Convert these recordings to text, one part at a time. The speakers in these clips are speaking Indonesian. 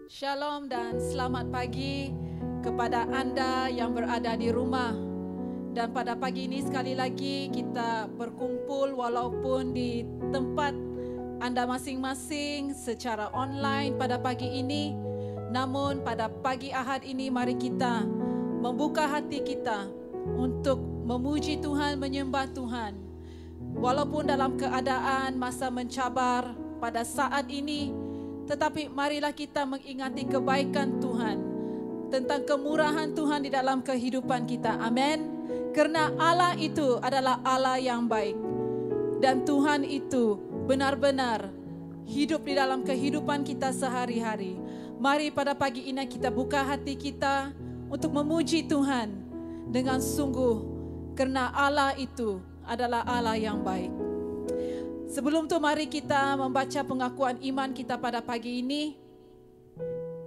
Shalom dan selamat pagi kepada Anda yang berada di rumah. Dan pada pagi ini sekali lagi kita berkumpul walaupun di tempat Anda masing-masing secara online pada pagi ini. Namun pada pagi Ahad ini mari kita membuka hati kita untuk memuji Tuhan, menyembah Tuhan. Walaupun dalam keadaan masa mencabar pada saat ini, tetapi marilah kita mengingati kebaikan Tuhan, tentang kemurahan Tuhan di dalam kehidupan kita. Amin. Karena Allah itu adalah Allah yang baik. Dan Tuhan itu benar-benar hidup di dalam kehidupan kita sehari-hari. Mari pada pagi ini kita buka hati kita untuk memuji Tuhan dengan sungguh. Karena Allah itu adalah Allah yang baik. Sebelum itu mari kita membaca pengakuan iman kita pada pagi ini.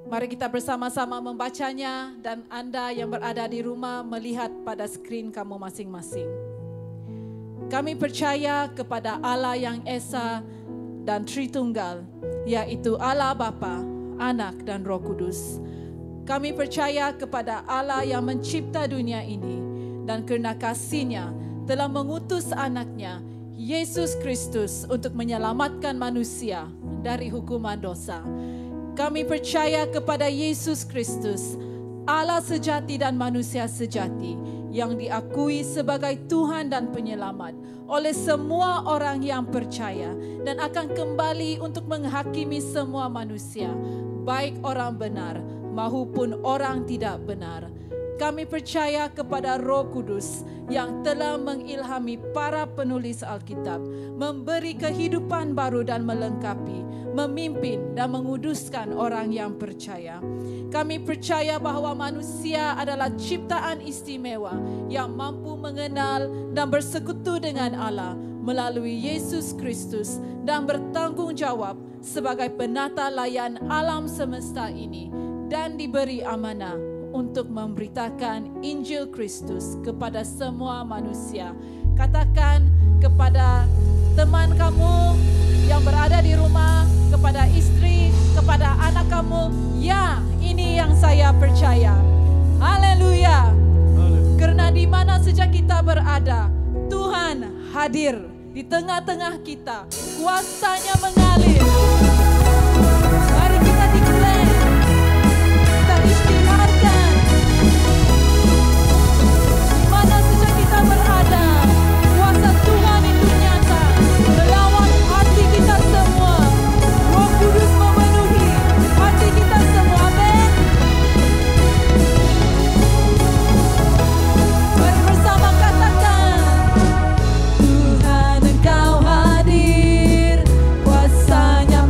Mari kita bersama-sama membacanya dan Anda yang berada di rumah melihat pada skrin kamu masing-masing. Kami percaya kepada Allah yang Esa dan Tritunggal, yaitu Allah Bapa, Anak dan Roh Kudus. Kami percaya kepada Allah yang mencipta dunia ini dan karena kasih-Nya telah mengutus anaknya Yesus Kristus untuk menyelamatkan manusia dari hukuman dosa. Kami percaya kepada Yesus Kristus, Allah sejati dan manusia sejati, yang diakui sebagai Tuhan dan Penyelamat oleh semua orang yang percaya dan akan kembali untuk menghakimi semua manusia, baik orang benar maupun orang tidak benar. Kami percaya kepada Roh Kudus yang telah mengilhami para penulis Alkitab, memberi kehidupan baru dan melengkapi, memimpin dan menguduskan orang yang percaya. Kami percaya bahwa manusia adalah ciptaan istimewa yang mampu mengenal dan bersekutu dengan Allah melalui Yesus Kristus dan bertanggung jawab sebagai penata layan alam semesta ini dan diberi amanah untuk memberitakan Injil Kristus kepada semua manusia. Katakan kepada teman kamu yang berada di rumah, kepada istri, kepada anak kamu, ya, ini yang saya percaya. Haleluya. Karena di mana saja kita berada, Tuhan hadir di tengah-tengah kita. Kuasa-Nya mengalir. Mari kita declare, kita isytiharkan. Di mana saja kita berada, kuasa Tuhan itu nyata melawan hati kita semua. Roh Kudus memenuhi hati kita semua. Amin. Mari bersama katakan, Tuhan Engkau hadir, kuasa-Nya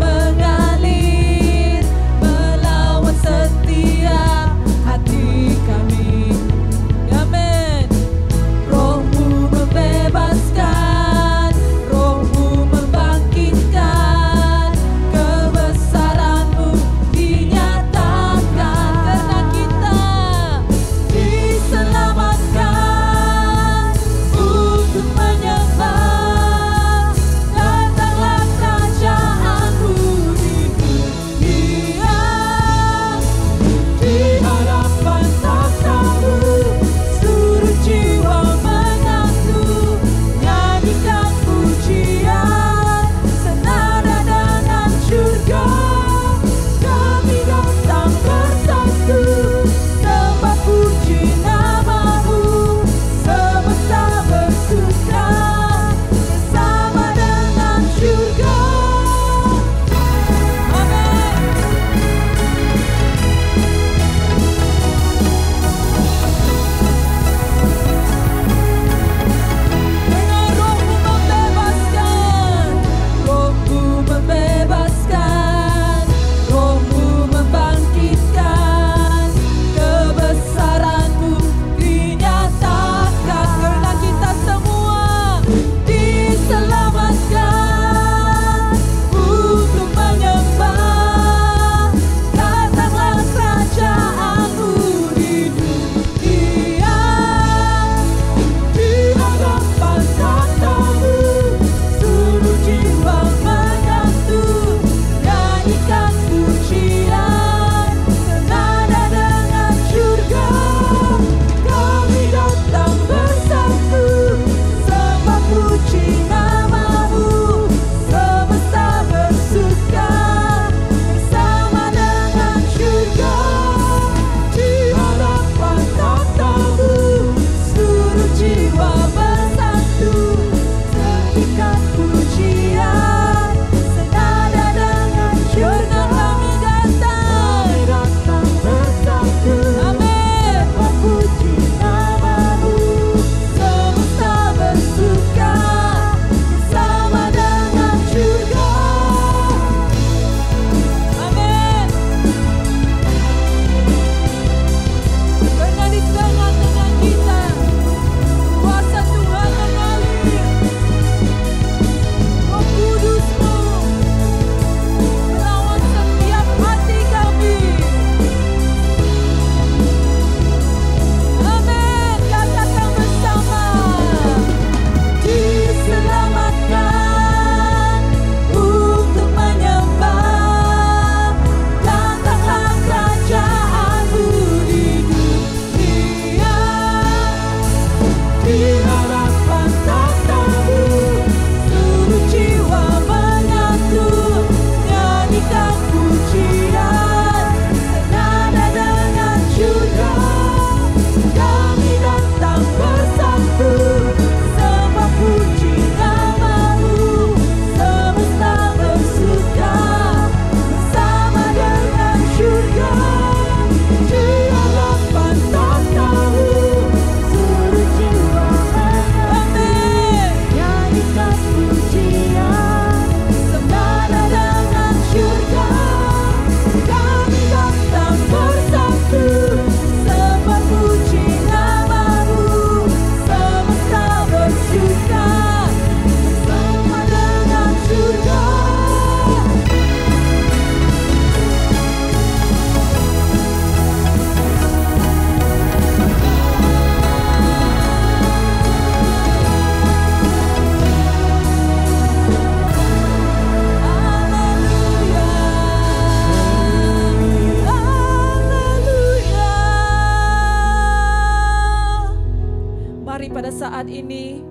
pada saat ini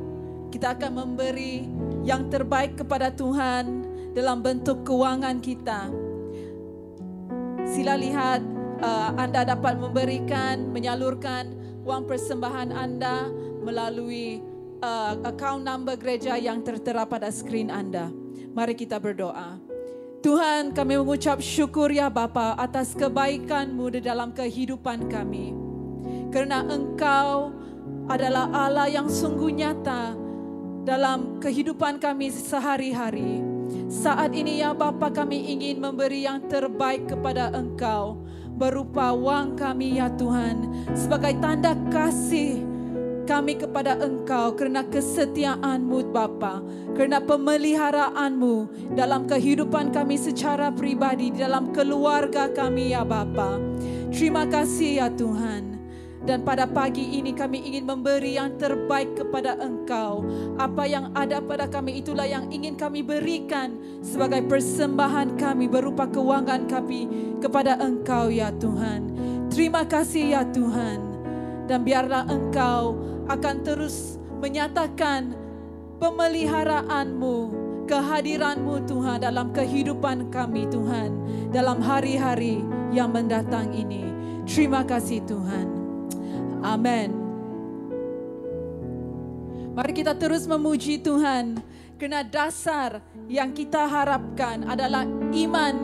kita akan memberi yang terbaik kepada Tuhan dalam bentuk keuangan kita. Sila lihat anda dapat memberikan, menyalurkan wang persembahan anda melalui account number gereja yang tertera pada skrin anda. Mari kita berdoa. Tuhan, kami mengucap syukur ya Bapa atas kebaikan-Mu di dalam kehidupan kami. Kerana Engkau adalah Allah yang sungguh nyata dalam kehidupan kami sehari-hari. Saat ini ya Bapa, kami ingin memberi yang terbaik kepada Engkau berupa wang kami ya Tuhan, sebagai tanda kasih kami kepada Engkau kerana kesetiaan-Mu Bapa, kerana pemeliharaan-Mu dalam kehidupan kami secara pribadi, dalam keluarga kami ya Bapa. Terima kasih ya Tuhan. Dan pada pagi ini kami ingin memberi yang terbaik kepada Engkau. Apa yang ada pada kami itulah yang ingin kami berikan sebagai persembahan kami berupa keuangan kami kepada Engkau ya Tuhan. Terima kasih ya Tuhan. Dan biarlah Engkau akan terus menyatakan pemeliharaan-Mu, kehadiran-Mu Tuhan dalam kehidupan kami Tuhan, dalam hari-hari yang mendatang ini. Terima kasih Tuhan. Amin. Mari kita terus memuji Tuhan, kerana dasar yang kita harapkan adalah iman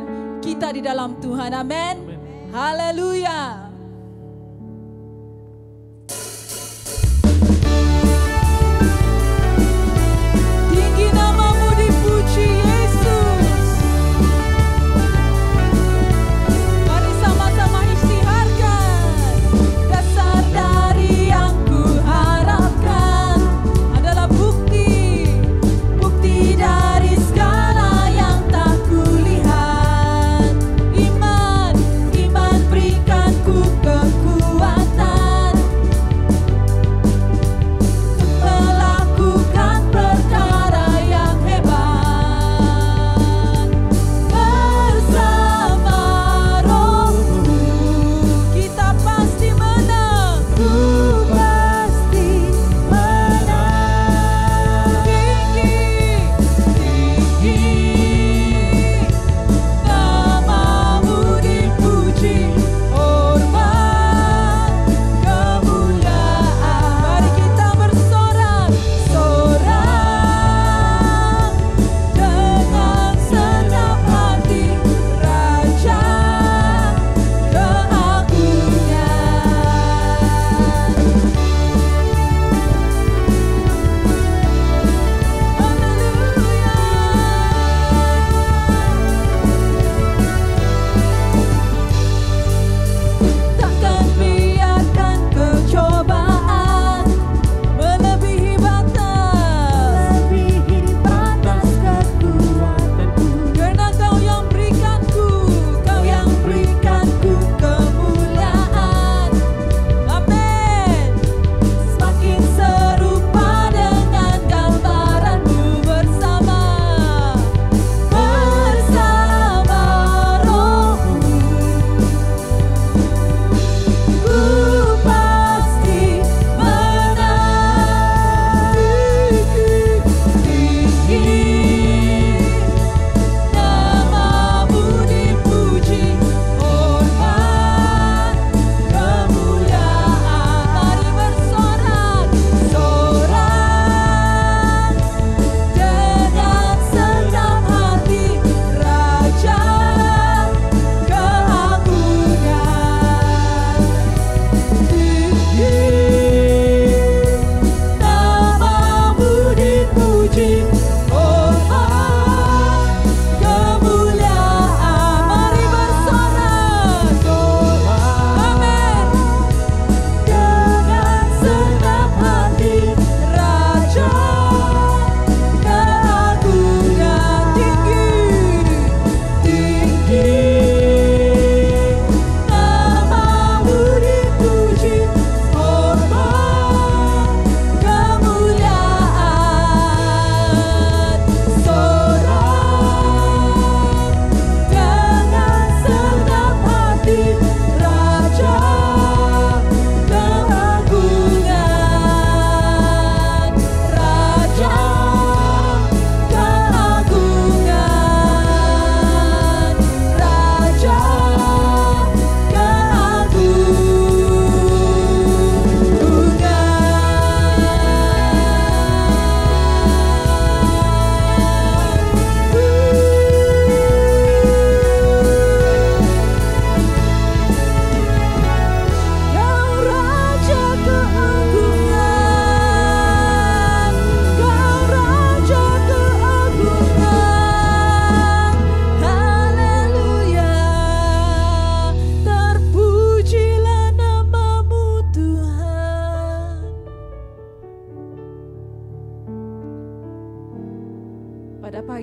kita di dalam Tuhan. Amin. Haleluya. Tinggi nama-Mu dipuji Yesus. Mari sama-sama isytiharkan. Dasar dari yang kuharapkan adalah bukti dari segala yang tak kulihat. Iman berikan ku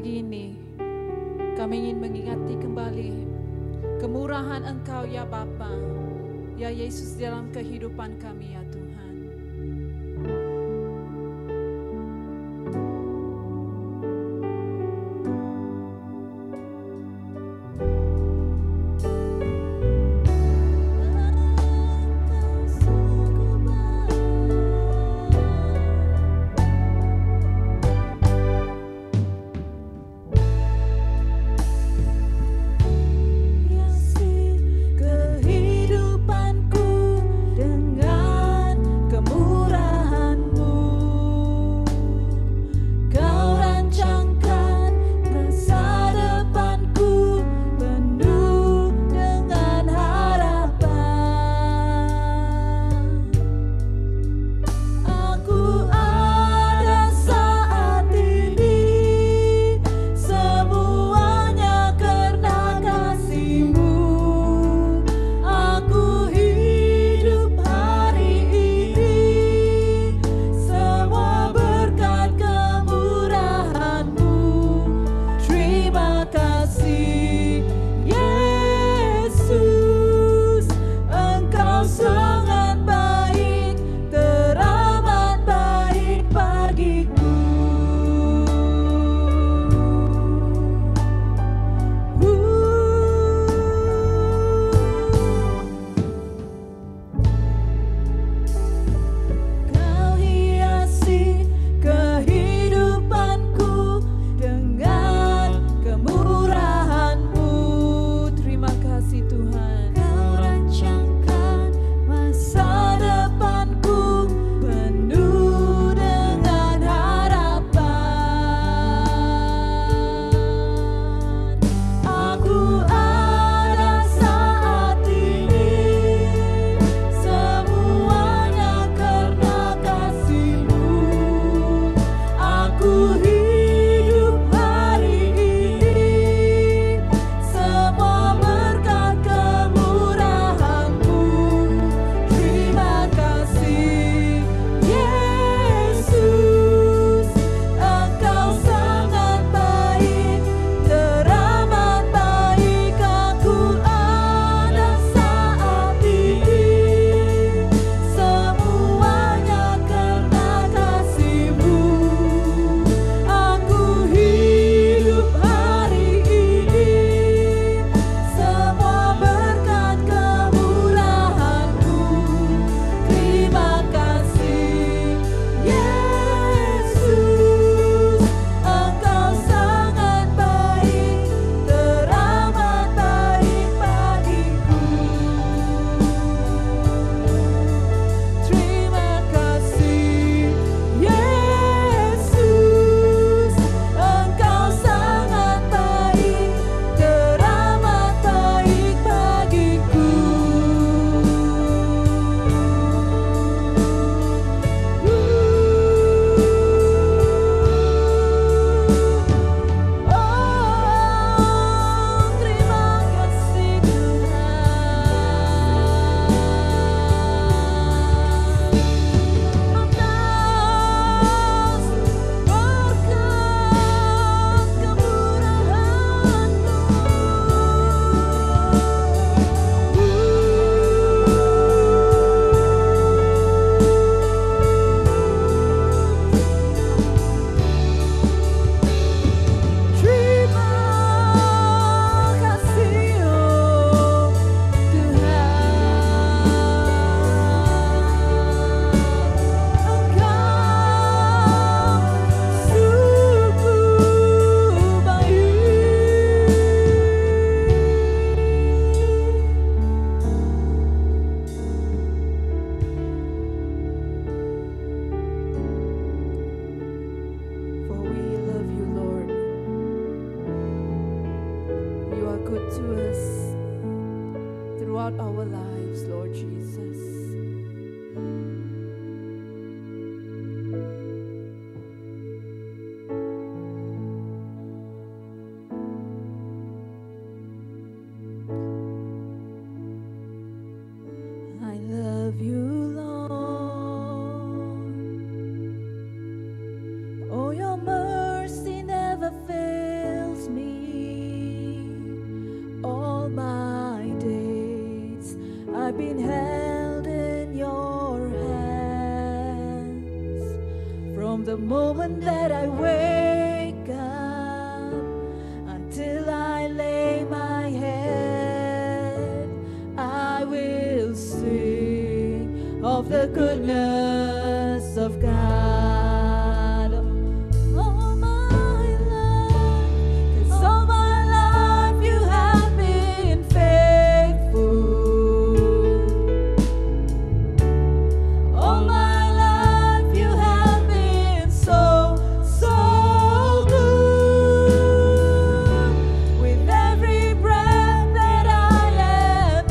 pagi ini kami ingin mengingati kembali kemurahan Engkau ya Bapa, ya Yesus dalam kehidupan kami ya Tuhan. Oh, your mercy never fails. From the moment that I wake up until I lay my head, I will sing of the goodness of God. All my life, 'cause all my life you have been faithful. All my life you have been so, so good. With every breath that I am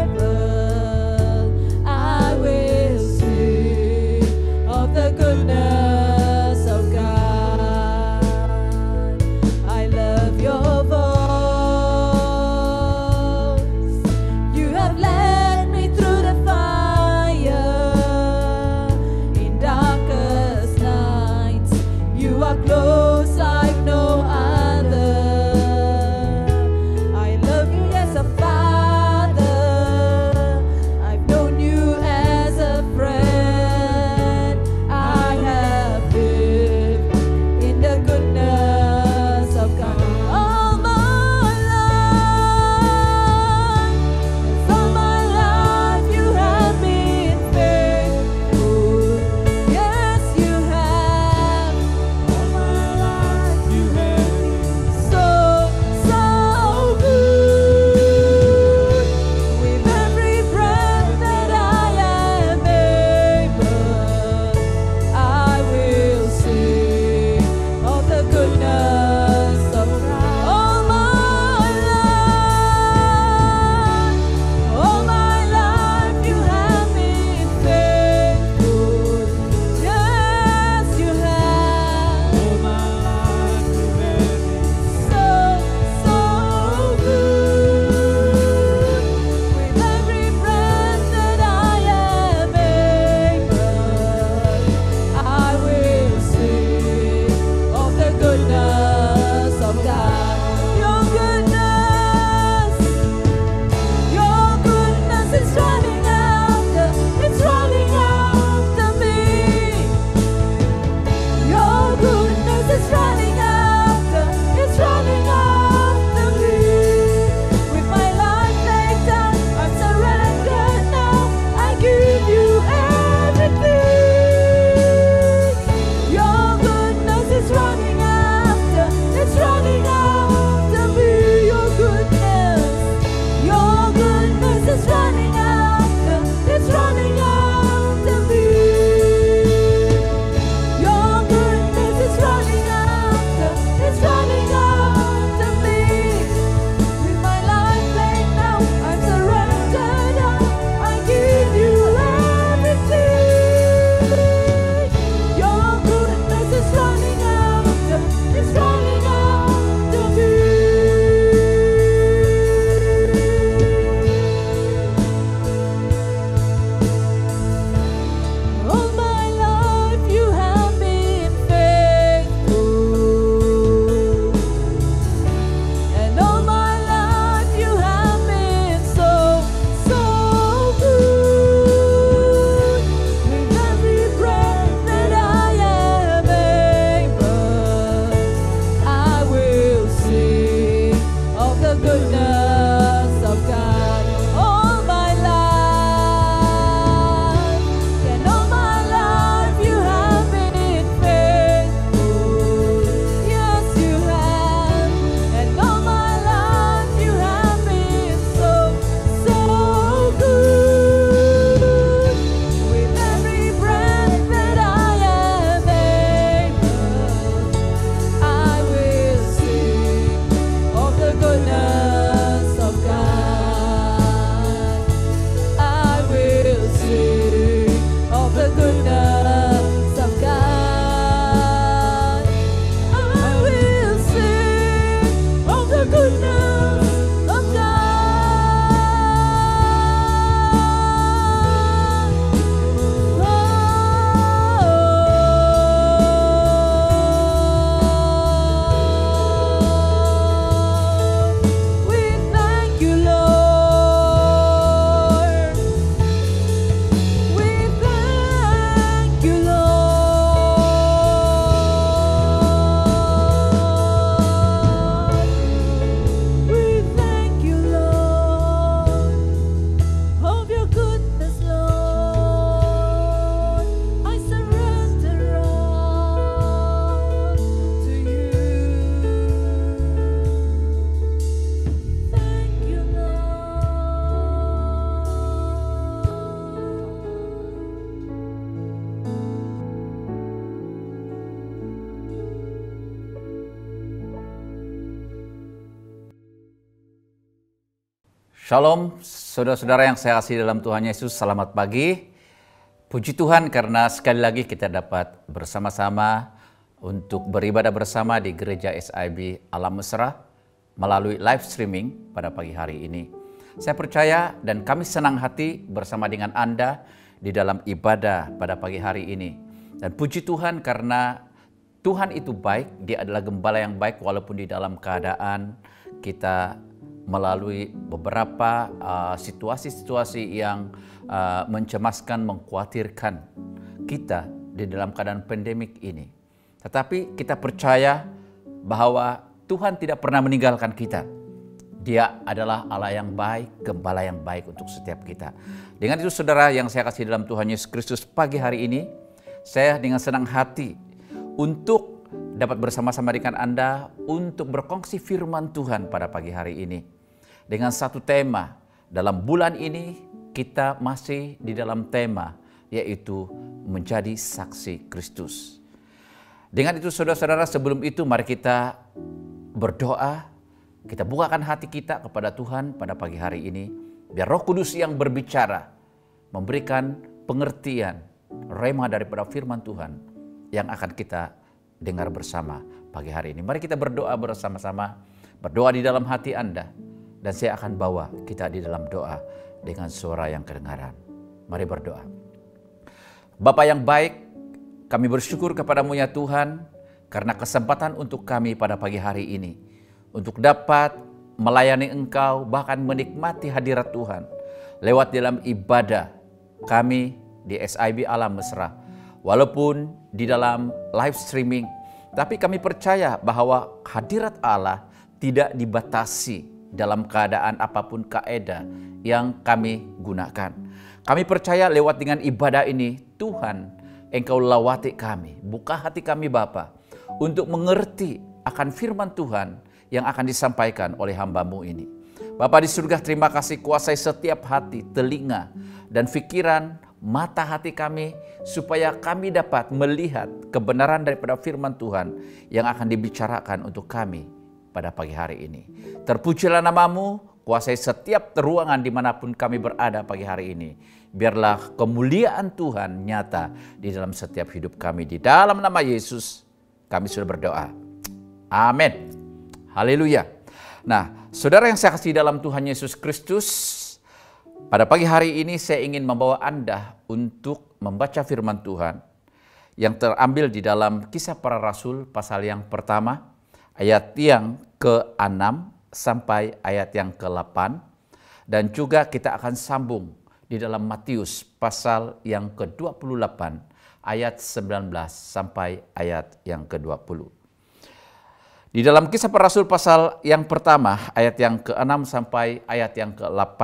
able, I will sing of Shalom, saudara-saudara yang saya kasih dalam Tuhan Yesus, selamat pagi. Puji Tuhan karena sekali lagi kita dapat bersama-sama untuk beribadah bersama di Gereja SIB Alam Mesra melalui live streaming pada pagi hari ini. Saya percaya dan kami senang hati bersama dengan Anda di dalam ibadah pada pagi hari ini. Dan puji Tuhan karena Tuhan itu baik, Dia adalah gembala yang baik walaupun di dalam keadaan kita melalui beberapa situasi-situasi yang mencemaskan, mengkhawatirkan kita di dalam keadaan pandemik ini. Tetapi kita percaya bahwa Tuhan tidak pernah meninggalkan kita. Dia adalah Allah yang baik, gembala yang baik untuk setiap kita. Dengan itu saudara yang saya kasih dalam Tuhan Yesus Kristus, pagi hari ini saya dengan senang hati untuk dapat bersama-sama dengan Anda untuk berkongsi firman Tuhan pada pagi hari ini. Dengan satu tema, dalam bulan ini kita masih di dalam tema yaitu menjadi saksi Kristus. Dengan itu saudara-saudara, sebelum itu mari kita berdoa, kita bukakan hati kita kepada Tuhan pada pagi hari ini. Biar Roh Kudus yang berbicara, memberikan pengertian, rema daripada firman Tuhan yang akan kita dengar bersama pagi hari ini. Mari kita berdoa bersama-sama, berdoa di dalam hati Anda. Dan saya akan bawa kita di dalam doa dengan suara yang kedengaran. Mari berdoa. Bapa yang baik, kami bersyukur kepadamu ya Tuhan, karena kesempatan untuk kami pada pagi hari ini. Untuk dapat melayani Engkau, bahkan menikmati hadirat Tuhan. Lewat dalam ibadah kami di SIB Alam Mesra. Walaupun di dalam live streaming, tapi kami percaya bahwa hadirat Allah tidak dibatasi dalam keadaan apapun kaedah yang kami gunakan. Kami percaya lewat dengan ibadah ini, Tuhan, Engkau lawati kami, buka hati kami Bapa, untuk mengerti akan firman Tuhan yang akan disampaikan oleh hamba-Mu ini. Bapa di surga, terima kasih, kuasai setiap hati, telinga, dan pikiran, mata hati kami, supaya kami dapat melihat kebenaran daripada firman Tuhan yang akan dibicarakan untuk kami pada pagi hari ini. Terpujilah nama-Mu, kuasai setiap ruangan dimanapun kami berada pagi hari ini. Biarlah kemuliaan Tuhan nyata di dalam setiap hidup kami. Di dalam nama Yesus kami sudah berdoa. Amin. Haleluya. Nah, saudara yang saya kasih dalam Tuhan Yesus Kristus, pada pagi hari ini saya ingin membawa Anda untuk membaca firman Tuhan yang terambil di dalam Kisah Para Rasul pasal yang pertama, ayat yang ke-6 sampai ayat yang ke-8. Dan juga kita akan sambung di dalam Matius pasal yang ke-28 ayat 19 sampai ayat yang ke-20. Di dalam Kisah Para Rasul pasal yang pertama ayat yang ke-6 sampai ayat yang ke-8,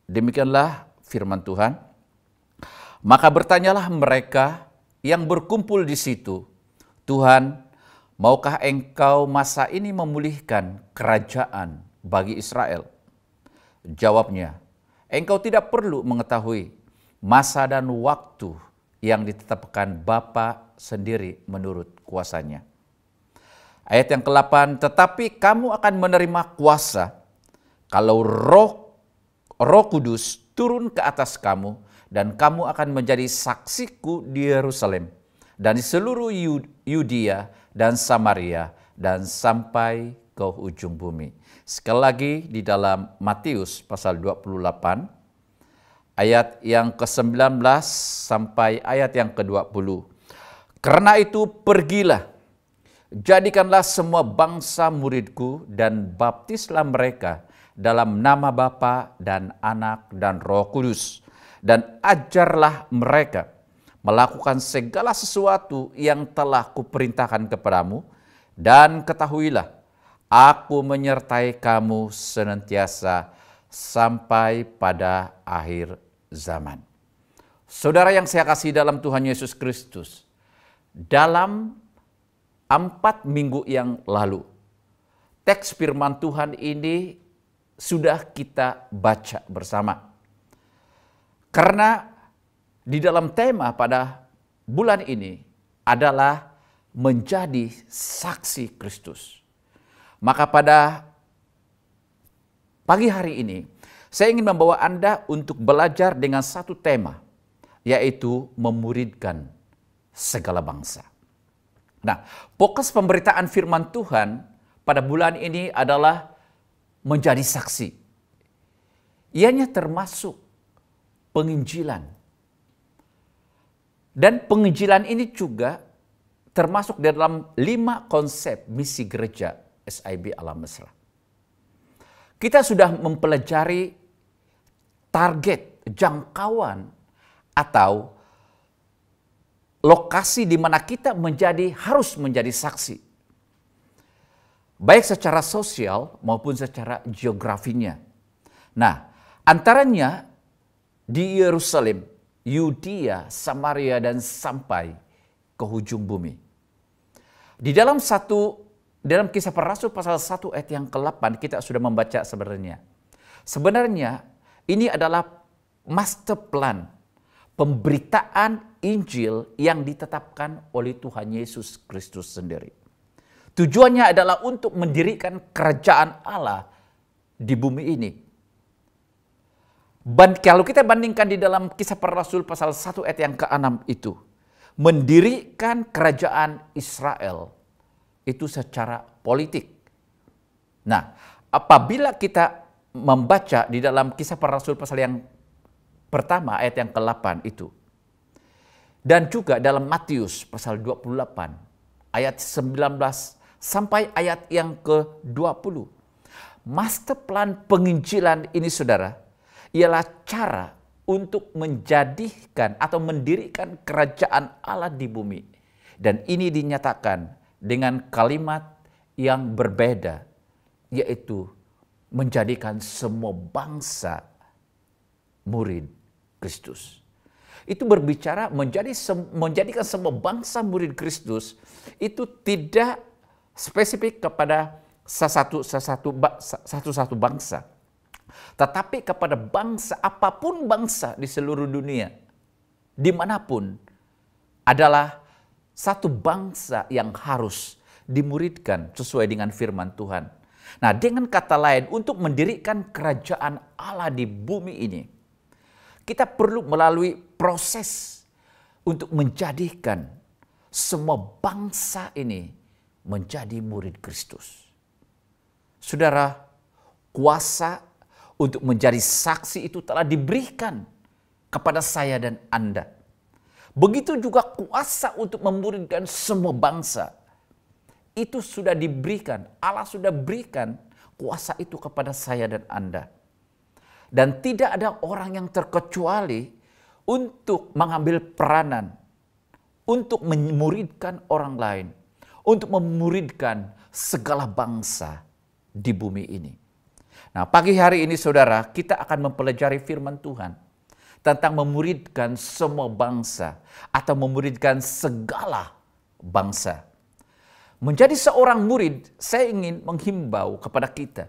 demikianlah firman Tuhan. Maka bertanyalah mereka yang berkumpul di situ, Tuhan, maukah Engkau masa ini memulihkan kerajaan bagi Israel? Jawabnya, Engkau tidak perlu mengetahui masa dan waktu yang ditetapkan Bapa sendiri menurut kuasanya. Ayat yang ke-8, tetapi kamu akan menerima kuasa kalau Roh Kudus turun ke atas kamu, dan kamu akan menjadi saksiku di Yerusalem dan di seluruh Yudea dan Samaria dan sampai ke ujung bumi. Sekali lagi di dalam Matius pasal 28 ayat yang ke-19 sampai ayat yang ke-20. Karena itu pergilah, jadikanlah semua bangsa muridku dan baptislah mereka dalam nama Bapa dan Anak dan Roh Kudus, dan ajarlah mereka melakukan segala sesuatu yang telah kuperintahkan kepadamu, dan ketahuilah, aku menyertai kamu senantiasa sampai pada akhir zaman. Saudara yang saya kasih dalam Tuhan Yesus Kristus, dalam 4 minggu yang lalu, teks firman Tuhan ini sudah kita baca bersama. Karena di dalam tema pada bulan ini adalah menjadi saksi Kristus. Maka pada pagi hari ini Saya ingin membawa Anda untuk belajar dengan satu tema, yaitu memuridkan segala bangsa. Nah, fokus pemberitaan firman Tuhan pada bulan ini adalah menjadi saksi. Ianya termasuk penginjilan. Dan penginjilan ini juga termasuk dalam 5 konsep misi gereja SIB Alam Mesra. Kita sudah mempelajari target, jangkauan, atau lokasi di mana kita harus menjadi saksi. Baik secara sosial maupun secara geografinya. Nah, antaranya di Yerusalem, Yudea, Samaria, dan sampai ke ujung bumi. Di dalam Kisah Para Rasul pasal 1 ayat yang ke-8 kita sudah membaca sebenarnya. Sebenarnya ini adalah master plan pemberitaan Injil yang ditetapkan oleh Tuhan Yesus Kristus sendiri. Tujuannya adalah untuk mendirikan kerajaan Allah di bumi ini. Kalau kita bandingkan di dalam Kisah Para Rasul pasal 1 ayat yang ke-6 itu, mendirikan kerajaan Israel itu secara politik. Nah, apabila kita membaca di dalam Kisah Para Rasul pasal yang pertama ayat yang ke-8 itu, dan juga dalam Matius pasal 28 ayat 19 sampai ayat yang ke-20. Master plan penginjilan ini, saudara, ialah cara untuk menjadikan atau mendirikan kerajaan Allah di bumi. Dan ini dinyatakan dengan kalimat yang berbeda, yaitu menjadikan semua bangsa murid Kristus. Itu berbicara menjadikan semua bangsa murid Kristus itu tidak spesifik kepada satu bangsa, tetapi kepada bangsa, apapun bangsa di seluruh dunia, dimanapun, adalah satu bangsa yang harus dimuridkan sesuai dengan firman Tuhan. Nah, dengan kata lain, untuk mendirikan kerajaan Allah di bumi ini, kita perlu melalui proses untuk menjadikan semua bangsa ini menjadi murid Kristus. Saudara, kuasa untuk menjadi saksi itu telah diberikan kepada saya dan Anda. Begitu juga kuasa untuk memuridkan semua bangsa. Itu sudah diberikan, Allah sudah berikan kuasa itu kepada saya dan Anda. Dan tidak ada orang yang terkecuali untuk mengambil peranan, untuk memuridkan orang lain, untuk memuridkan segala bangsa di bumi ini. Nah, pagi hari ini saudara, kita akan mempelajari firman Tuhan tentang memuridkan semua bangsa atau memuridkan segala bangsa. Menjadi seorang murid, saya ingin menghimbau kepada kita.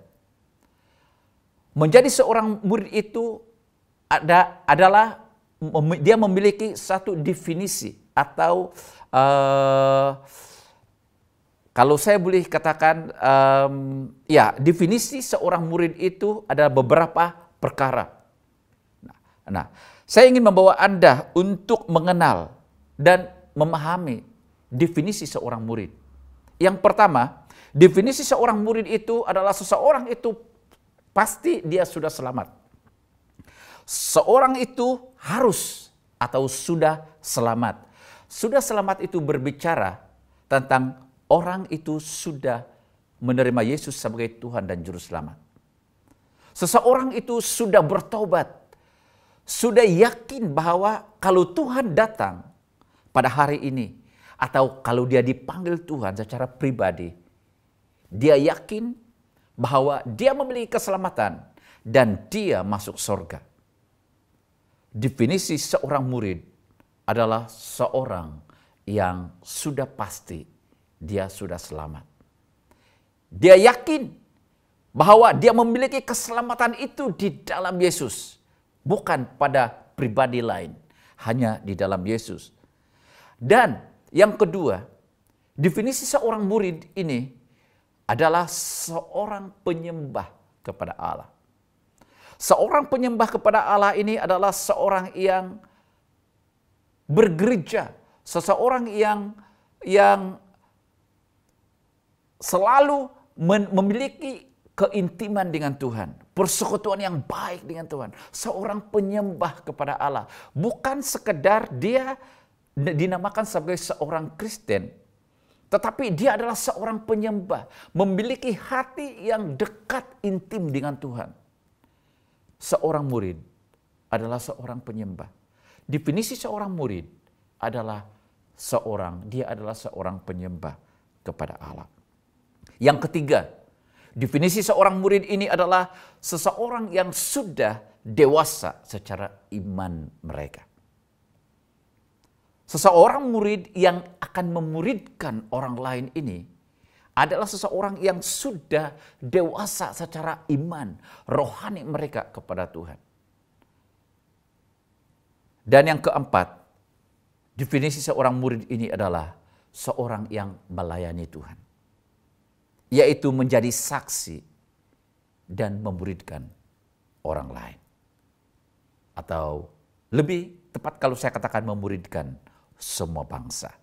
Menjadi seorang murid itu adalah dia memiliki satu definisi atau kalau saya boleh katakan, definisi seorang murid itu ada beberapa perkara. Nah, saya ingin membawa Anda untuk mengenal dan memahami definisi seorang murid. Yang pertama, definisi seorang murid itu adalah seseorang itu pasti dia sudah selamat. Seorang itu harus atau sudah selamat. Sudah selamat itu berbicara tentang orang itu sudah menerima Yesus sebagai Tuhan dan Juru Selamat. Seseorang itu sudah bertobat, sudah yakin bahwa kalau Tuhan datang pada hari ini, atau kalau dia dipanggil Tuhan secara pribadi, dia yakin bahwa dia memiliki keselamatan dan dia masuk surga. Definisi seorang murid adalah seorang yang sudah pasti dia sudah selamat. Dia yakin bahwa dia memiliki keselamatan itu di dalam Yesus, bukan pada pribadi lain, hanya di dalam Yesus. Dan yang kedua, definisi seorang murid ini adalah seorang penyembah kepada Allah. Seorang penyembah kepada Allah ini adalah seorang yang bergereja, seseorang yang selalu memiliki keintiman dengan Tuhan, persekutuan yang baik dengan Tuhan. Seorang penyembah kepada Allah, bukan sekedar dia dinamakan sebagai seorang Kristen, tetapi dia adalah seorang penyembah, memiliki hati yang dekat intim dengan Tuhan. Seorang murid adalah seorang penyembah. Definisi seorang murid adalah dia adalah seorang penyembah kepada Allah. Yang ketiga, definisi seorang murid ini adalah seseorang yang sudah dewasa secara iman mereka. Seseorang murid yang akan memuridkan orang lain ini adalah seseorang yang sudah dewasa secara iman, rohani mereka kepada Tuhan. Dan yang keempat, definisi seorang murid ini adalah seorang yang melayani Tuhan, yaitu menjadi saksi dan memuridkan orang lain. Atau lebih tepat kalau saya katakan memuridkan semua bangsa.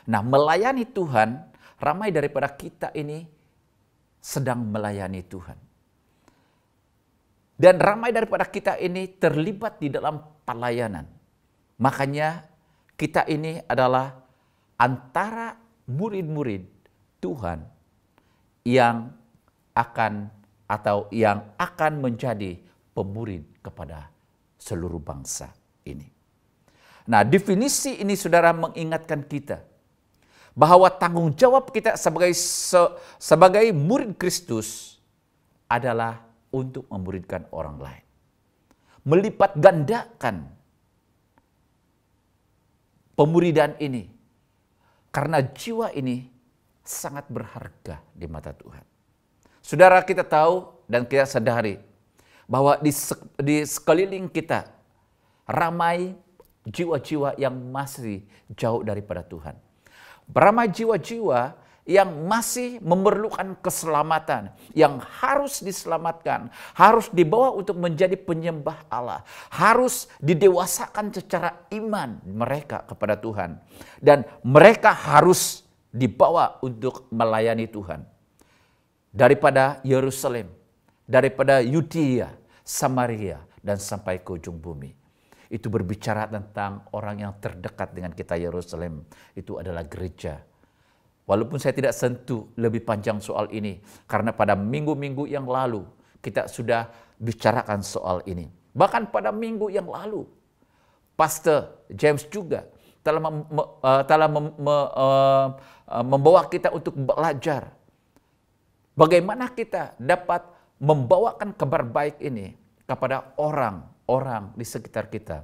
Nah, melayani Tuhan, ramai daripada kita ini sedang melayani Tuhan. Dan ramai daripada kita ini terlibat di dalam pelayanan. Makanya kita ini adalah antara murid-murid Tuhan yang akan menjadi pemurid kepada seluruh bangsa ini. Nah, definisi ini saudara mengingatkan kita bahwa tanggung jawab kita sebagai murid Kristus adalah untuk memuridkan orang lain. Melipat gandakan pemuridan ini karena jiwa ini sangat berharga di mata Tuhan. Saudara, kita tahu dan kita sadari bahwa di sekeliling kita ramai jiwa-jiwa yang masih jauh daripada Tuhan. Ramai jiwa-jiwa yang masih memerlukan keselamatan, yang harus diselamatkan, harus dibawa untuk menjadi penyembah Allah, harus didewasakan secara iman mereka kepada Tuhan, dan mereka harus dibawa untuk melayani Tuhan. Daripada Yerusalem, daripada Yudea, Samaria, dan sampai ke ujung bumi. Itu berbicara tentang orang yang terdekat dengan kita, Yerusalem. Itu adalah gereja. Walaupun saya tidak sentuh lebih panjang soal ini, karena pada minggu-minggu yang lalu kita sudah bicarakan soal ini. Bahkan pada minggu yang lalu, Pastor James juga telah membawa kita untuk belajar bagaimana kita dapat membawakan kabar baik ini kepada orang-orang di sekitar kita,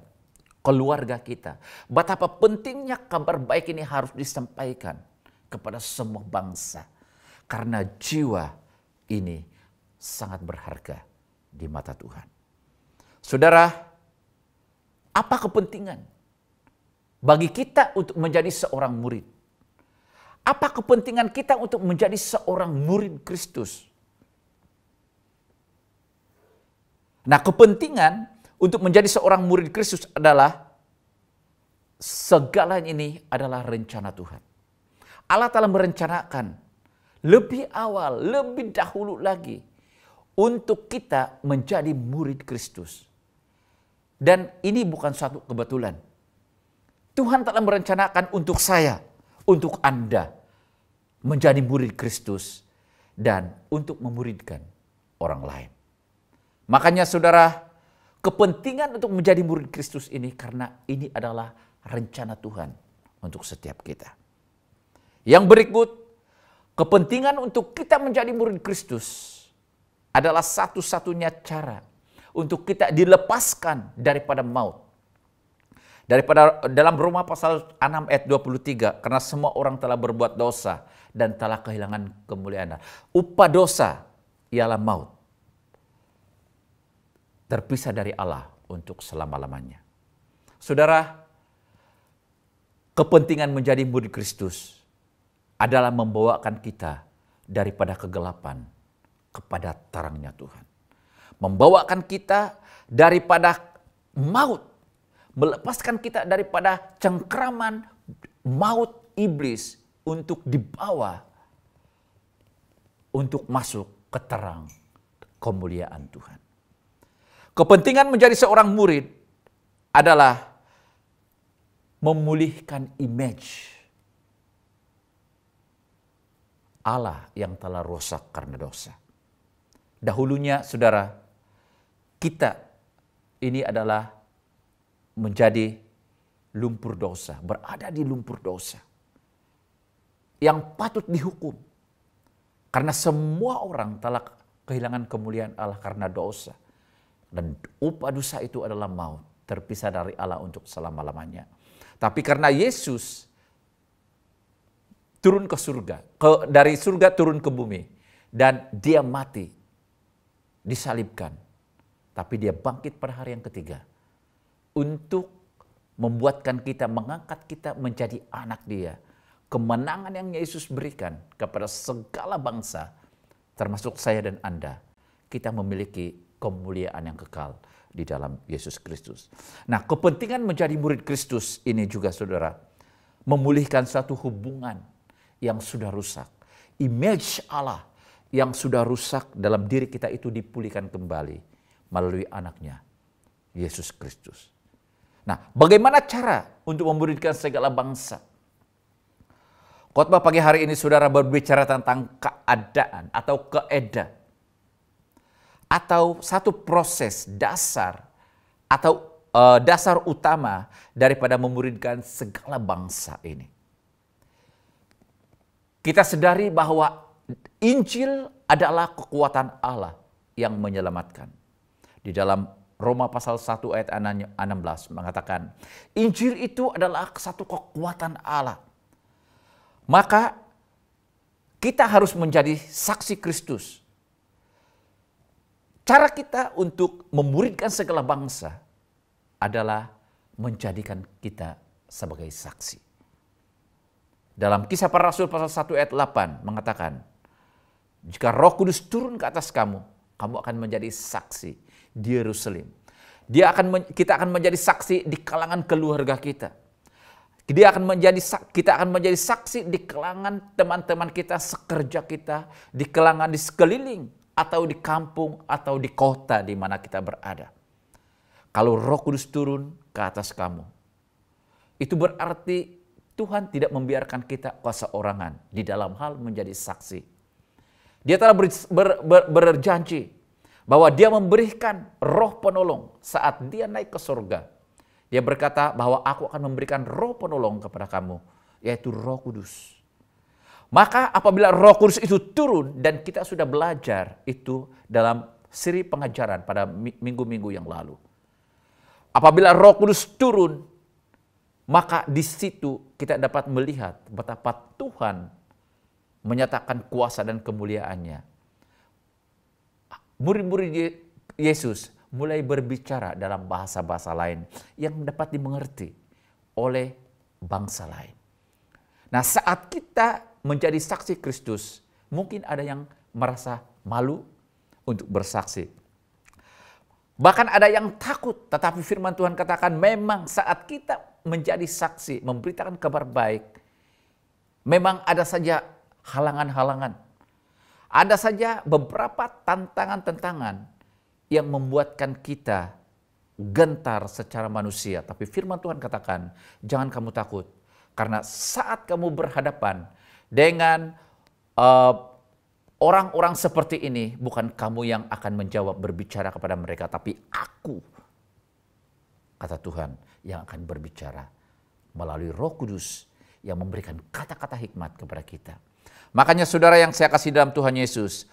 keluarga kita. Betapa pentingnya kabar baik ini harus disampaikan kepada semua bangsa. Karena jiwa ini sangat berharga di mata Tuhan. Saudara, apa kepentingan bagi kita untuk menjadi seorang murid? Apa kepentingan kita untuk menjadi seorang murid Kristus? Nah, kepentingan untuk menjadi seorang murid Kristus adalah segala ini adalah rencana Tuhan. Allah telah merencanakan lebih awal, lebih dahulu lagi untuk kita menjadi murid Kristus. Dan ini bukan suatu kebetulan. Tuhan telah merencanakan untuk saya, untuk Anda menjadi murid Kristus dan untuk memuridkan orang lain. Makanya saudara, kepentingan untuk menjadi murid Kristus ini karena ini adalah rencana Tuhan untuk setiap kita. Yang berikut, kepentingan untuk kita menjadi murid Kristus adalah satu-satunya cara untuk kita dilepaskan daripada maut. Daripada dalam Roma pasal 6 ayat 23, karena semua orang telah berbuat dosa dan telah kehilangan kemuliaan. Upah dosa ialah maut. Terpisah dari Allah untuk selama-lamanya. Saudara, kepentingan menjadi murid Kristus adalah membawakan kita daripada kegelapan kepada terangnya Tuhan. membawakan kita daripada maut, melepaskan kita daripada cengkraman maut iblis untuk dibawa untuk masuk ke terang kemuliaan Tuhan. Kepentingan menjadi seorang murid adalah memulihkan image Allah yang telah rusak karena dosa. Dahulunya, saudara, kita ini adalah menjadi lumpur dosa, berada di lumpur dosa yang patut dihukum. Karena semua orang telah kehilangan kemuliaan Allah karena dosa. Dan upah dosa itu adalah maut, terpisah dari Allah untuk selama-lamanya. Tapi karena Yesus turun ke surga, dari surga turun ke bumi, dan dia mati, disalibkan. Tapi dia bangkit pada hari yang ketiga untuk membuatkan kita, mengangkat kita menjadi anak dia. Kemenangan yang Yesus berikan kepada segala bangsa, termasuk saya dan Anda, kita memiliki kemuliaan yang kekal di dalam Yesus Kristus. Nah, kepentingan menjadi murid Kristus ini juga, saudara, memulihkan satu hubungan yang sudah rusak. Image Allah yang sudah rusak dalam diri kita itu dipulihkan kembali melalui anaknya, Yesus Kristus. Nah, bagaimana cara untuk memuridkan segala bangsa? Khotbah pagi hari ini, saudara, berbicara tentang keadaan atau keedah, atau satu proses dasar atau dasar utama daripada memuridkan segala bangsa ini. Kita sadari bahwa Injil adalah kekuatan Allah yang menyelamatkan. Di dalam Roma pasal 1 ayat 16 mengatakan, Injil itu adalah satu kekuatan Allah. Maka kita harus menjadi saksi Kristus. Cara kita untuk memuridkan segala bangsa adalah menjadikan kita sebagai saksi. Dalam Kisah Para Rasul pasal 1 ayat 8 mengatakan, jika Roh Kudus turun ke atas kamu, kamu akan menjadi saksi di Yerusalem. Kita akan menjadi saksi di kalangan keluarga kita. Kita akan menjadi saksi di kalangan teman-teman kita, sekerja kita, di kalangan di sekeliling, atau di kampung, atau di kota di mana kita berada. Kalau Roh Kudus turun ke atas kamu, itu berarti Tuhan tidak membiarkan kita keseorangan di dalam hal menjadi saksi. Dia telah berjanji bahwa dia memberikan roh penolong saat dia naik ke surga. Dia berkata bahwa aku akan memberikan roh penolong kepada kamu, yaitu Roh Kudus. Maka apabila Roh Kudus itu turun, dan kita sudah belajar itu dalam seri pengajaran pada minggu-minggu yang lalu. Apabila Roh Kudus turun, maka di situ kita dapat melihat betapa Tuhan menyatakan kuasa dan kemuliaannya. Murid-murid Yesus mulai berbicara dalam bahasa-bahasa lain yang dapat dimengerti oleh bangsa lain. Nah, saat kita menjadi saksi Kristus, mungkin ada yang merasa malu untuk bersaksi. Bahkan ada yang takut, tetapi firman Tuhan katakan memang saat kita menjadi saksi, memberitakan kabar baik, memang ada saja halangan-halangan. Ada saja beberapa tantangan-tantangan yang membuatkan kita gentar secara manusia. Tapi firman Tuhan katakan, jangan kamu takut. Karena saat kamu berhadapan dengan orang-orang seperti ini, bukan kamu yang akan menjawab berbicara kepada mereka, tapi aku, kata Tuhan, yang akan berbicara melalui Roh Kudus yang memberikan kata-kata hikmat kepada kita. Makanya saudara yang saya kasih dalam Tuhan Yesus,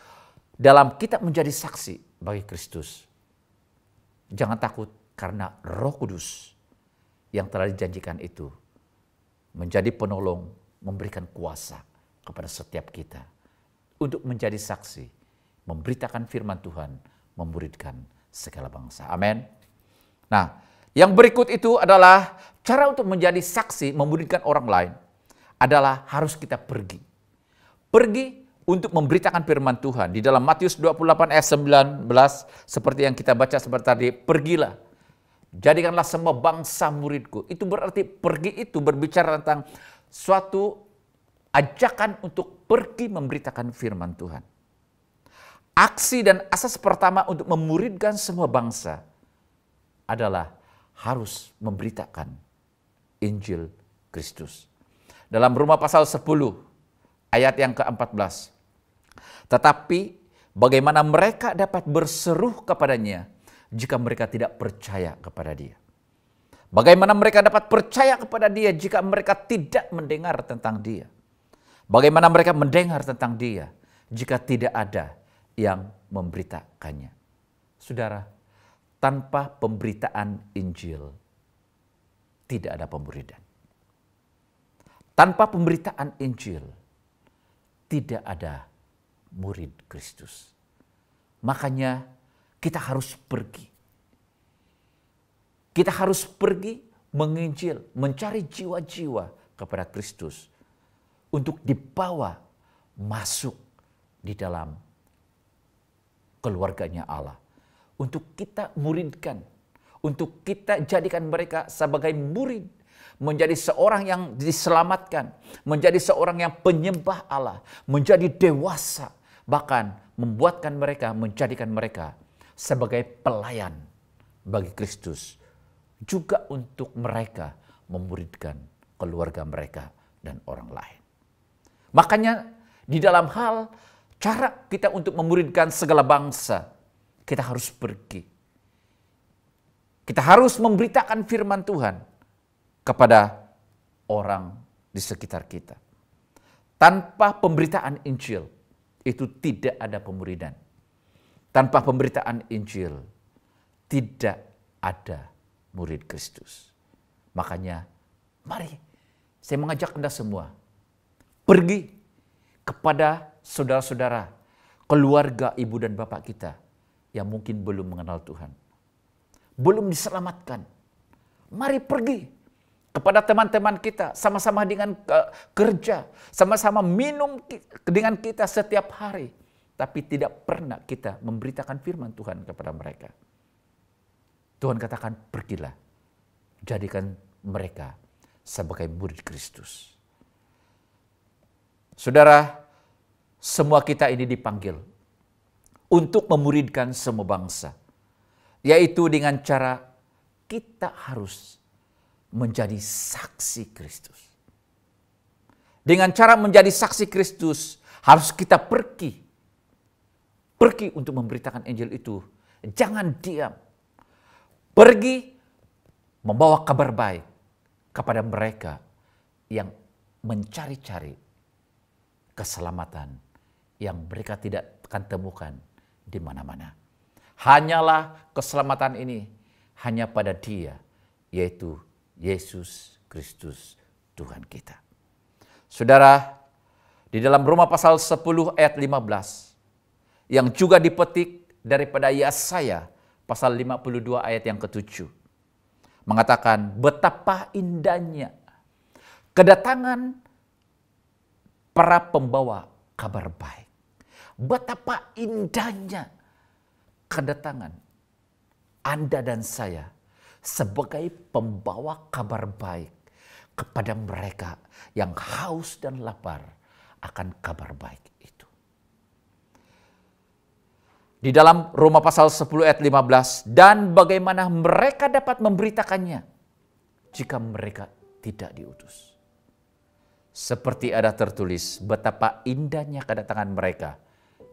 dalam kita menjadi saksi bagi Kristus, jangan takut karena Roh Kudus yang telah dijanjikan itu menjadi penolong, memberikan kuasa kepada setiap kita untuk menjadi saksi, memberitakan firman Tuhan, memuridkan segala bangsa. Amin. Nah, yang berikut itu adalah cara untuk menjadi saksi, memuridkan orang lain adalah harus kita pergi. Pergi untuk memberitakan firman Tuhan. Di dalam Matius 28 ayat 19, seperti yang kita baca seperti tadi, pergilah, jadikanlah semua bangsa muridku. Itu berarti pergi itu berbicara tentang suatu ajakan untuk pergi memberitakan firman Tuhan. Aksi dan asas pertama untuk memuridkan semua bangsa adalah harus memberitakan Injil Kristus. Dalam Roma pasal 10 ayat yang ke-14. Tetapi bagaimana mereka dapat berseru kepadanya jika mereka tidak percaya kepada dia? Bagaimana mereka dapat percaya kepada dia jika mereka tidak mendengar tentang dia? Bagaimana mereka mendengar tentang dia jika tidak ada yang memberitakannya? Saudara, tanpa pemberitaan Injil, tidak ada pemuridan. Tanpa pemberitaan Injil, tidak ada murid Kristus. Makanya kita harus pergi. Kita harus pergi menginjil, mencari jiwa-jiwa kepada Kristus untuk dibawa masuk di dalam keluarganya Allah. Untuk kita muridkan, untuk kita jadikan mereka sebagai murid, menjadi seorang yang diselamatkan, menjadi seorang yang penyembah Allah, menjadi dewasa, bahkan menjadikan mereka sebagai pelayan bagi Kristus, juga untuk mereka memuridkan keluarga mereka dan orang lain. Makanya di dalam hal cara kita untuk memuridkan segala bangsa, kita harus pergi. Kita harus memberitakan firman Tuhan kepada orang di sekitar kita. Tanpa pemberitaan Injil, itu tidak ada pemuridan. Tanpa pemberitaan Injil, tidak ada murid Kristus. Makanya, mari saya mengajak Anda semua, pergi kepada saudara-saudara, keluarga ibu dan bapak kita yang mungkin belum mengenal Tuhan, belum diselamatkan. Mari pergi kepada teman-teman kita, sama-sama dengan kerja, sama-sama minum dengan kita setiap hari, tapi tidak pernah kita memberitakan firman Tuhan kepada mereka. Tuhan katakan, pergilah, jadikan mereka sebagai murid Kristus. Saudara, semua kita ini dipanggil untuk memuridkan semua bangsa, yaitu dengan cara kita harus menjadi saksi Kristus. Dengan cara menjadi saksi Kristus, harus kita pergi untuk memberitakan Injil itu. Jangan diam. Pergi membawa kabar baik kepada mereka yang mencari-cari keselamatan yang mereka tidak akan temukan di mana-mana. Hanyalah keselamatan ini hanya pada Dia, yaitu Yesus Kristus Tuhan kita. Saudara, di dalam Roma pasal 10 ayat 15 yang juga dipetik daripada Yesaya pasal 52 ayat yang ke-7 mengatakan, betapa indahnya kedatangan para pembawa kabar baik. Betapa indahnya kedatangan Anda dan saya sebagai pembawa kabar baik kepada mereka yang haus dan lapar akan kabar baik itu. Di dalam Roma pasal 10 ayat 15, dan bagaimana mereka dapat memberitakannya jika mereka tidak diutus. Seperti ada tertulis, betapa indahnya kedatangan mereka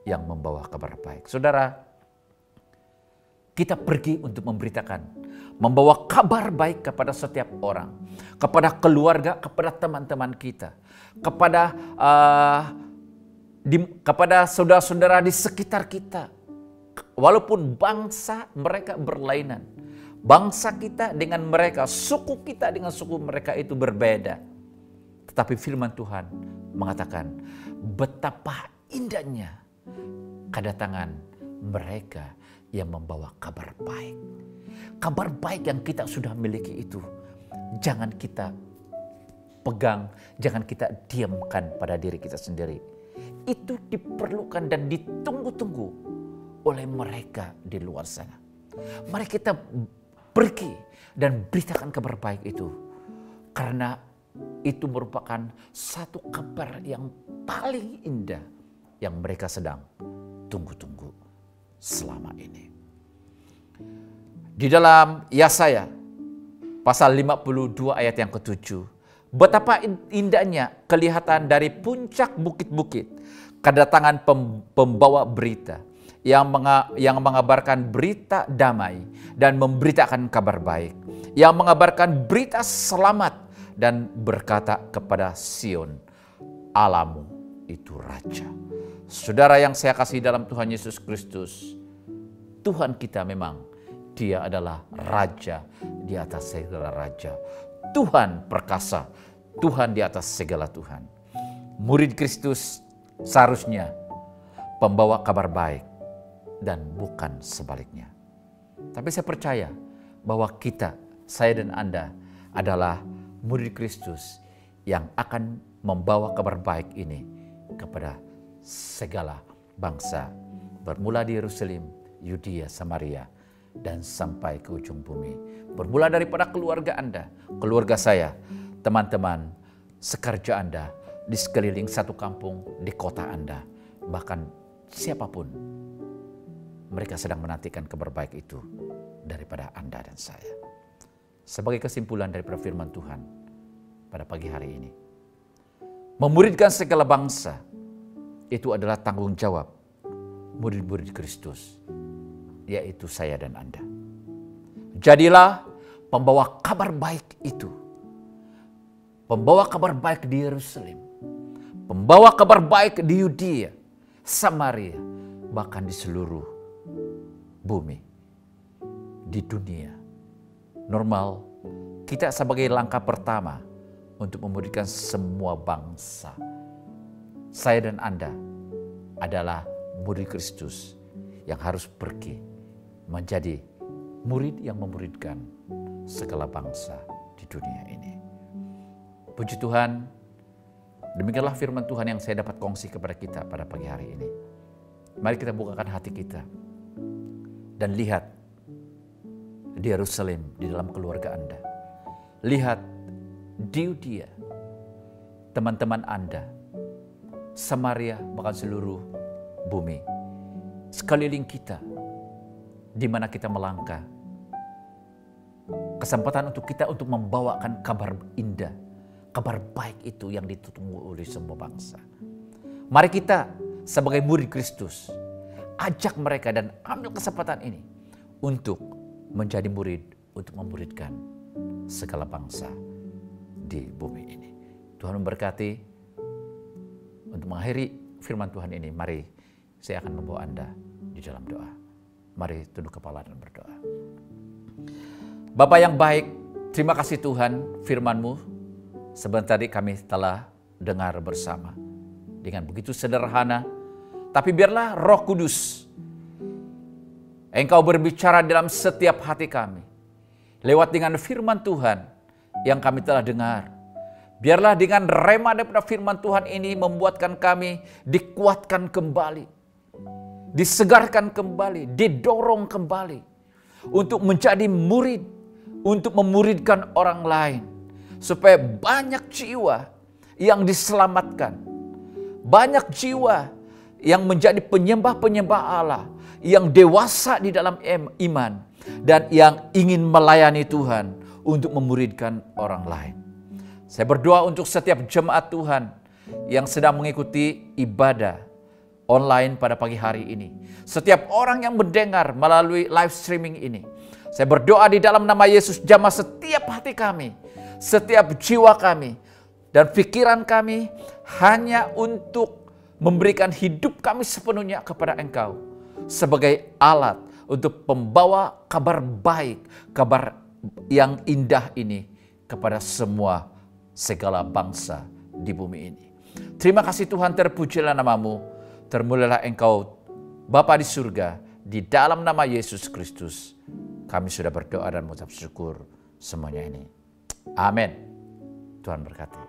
yang membawa kabar baik. Saudara, kita pergi untuk memberitakan, membawa kabar baik kepada setiap orang, kepada keluarga, kepada teman-teman kita, kepada saudara-saudara di sekitar kita. Walaupun bangsa mereka berlainan, bangsa kita dengan mereka, suku kita dengan suku mereka itu berbeda. Tetapi firman Tuhan mengatakan betapa indahnya kedatangan mereka yang membawa kabar baik. Kabar baik yang kita sudah miliki itu jangan kita pegang, jangan kita diamkan pada diri kita sendiri. itu diperlukan dan ditunggu-tunggu oleh mereka di luar sana. Mari kita pergi dan beritakan kabar baik itu. Karena itu merupakan satu kabar yang paling indah yang mereka sedang tunggu-tunggu selama ini. Di dalam Yesaya pasal 52 ayat yang ke-7, betapa indahnya kelihatan dari puncak bukit-bukit kedatangan pembawa berita yang mengabarkan berita damai dan memberitakan kabar baik, yang mengabarkan berita selamat dan berkata kepada Sion, Allahmu itu Raja. Saudara yang saya kasih dalam Tuhan Yesus Kristus, Tuhan kita memang Dia adalah Raja di atas segala Raja. Tuhan perkasa, Tuhan di atas segala Tuhan. Murid Kristus seharusnya pembawa kabar baik dan bukan sebaliknya. Tapi saya percaya bahwa kita, saya dan Anda adalah murid Kristus yang akan membawa kabar baik ini kepada segala bangsa, bermula di Yerusalem, Yudea, Samaria, dan sampai ke ujung bumi. Bermula daripada keluarga Anda, keluarga saya, teman-teman sekerja Anda, di sekeliling satu kampung, di kota Anda, bahkan siapapun, mereka sedang menantikan kabar baik itu daripada Anda dan saya. Sebagai kesimpulan daripada firman Tuhan pada pagi hari ini, memuridkan segala bangsa itu adalah tanggung jawab murid-murid Kristus, yaitu saya dan Anda. Jadilah pembawa kabar baik itu, pembawa kabar baik di Yerusalem, pembawa kabar baik di Yudea, Samaria, bahkan di seluruh bumi, di dunia. Normal, kita sebagai langkah pertama untuk memuridkan semua bangsa. Saya dan Anda adalah murid Kristus yang harus pergi menjadi murid yang memuridkan segala bangsa di dunia ini. Puji Tuhan, demikianlah firman Tuhan yang saya dapat kongsi kepada kita pada pagi hari ini. Mari kita bukakan hati kita dan lihat di Yerusalem, di dalam keluarga Anda. Lihat di Yudea, teman-teman Anda, Samaria, bahkan seluruh bumi. Sekeliling kita, di mana kita melangkah. Kesempatan untuk kita untuk membawakan kabar indah, kabar baik itu yang ditunggu oleh semua bangsa. Mari kita sebagai murid Kristus, ajak mereka dan ambil kesempatan ini untuk menjadi murid, untuk memuridkan segala bangsa di bumi ini. Tuhan memberkati. Untuk mengakhiri firman Tuhan ini, mari saya akan membawa Anda di dalam doa. Mari tunduk kepala dan berdoa. Bapa yang baik, terima kasih Tuhan firman-Mu. Sebentar tadi kami telah dengar bersama. Dengan begitu sederhana, tapi biarlah Roh Kudus, Engkau berbicara dalam setiap hati kami. Lewat dengan firman Tuhan yang kami telah dengar. Biarlah dengan rema daripada firman Tuhan ini membuatkan kami dikuatkan kembali, disegarkan kembali, didorong kembali untuk menjadi murid, untuk memuridkan orang lain. Supaya banyak jiwa yang diselamatkan, banyak jiwa yang menjadi penyembah-penyembah Allah, yang dewasa di dalam iman, dan yang ingin melayani Tuhan untuk memuridkan orang lain. Saya berdoa untuk setiap jemaat Tuhan yang sedang mengikuti ibadah online pada pagi hari ini. Setiap orang yang mendengar melalui live streaming ini. Saya berdoa di dalam nama Yesus, jamah setiap hati kami, setiap jiwa kami, dan pikiran kami hanya untuk memberikan hidup kami sepenuhnya kepada Engkau. Sebagai alat untuk pembawa kabar baik, kabar yang indah ini kepada semua segala bangsa di bumi ini. Terima kasih Tuhan, terpujilah nama-Mu, termulialah Engkau Bapa di surga, di dalam nama Yesus Kristus. Kami sudah berdoa dan mengucap syukur semuanya ini. Amin. Tuhan berkati.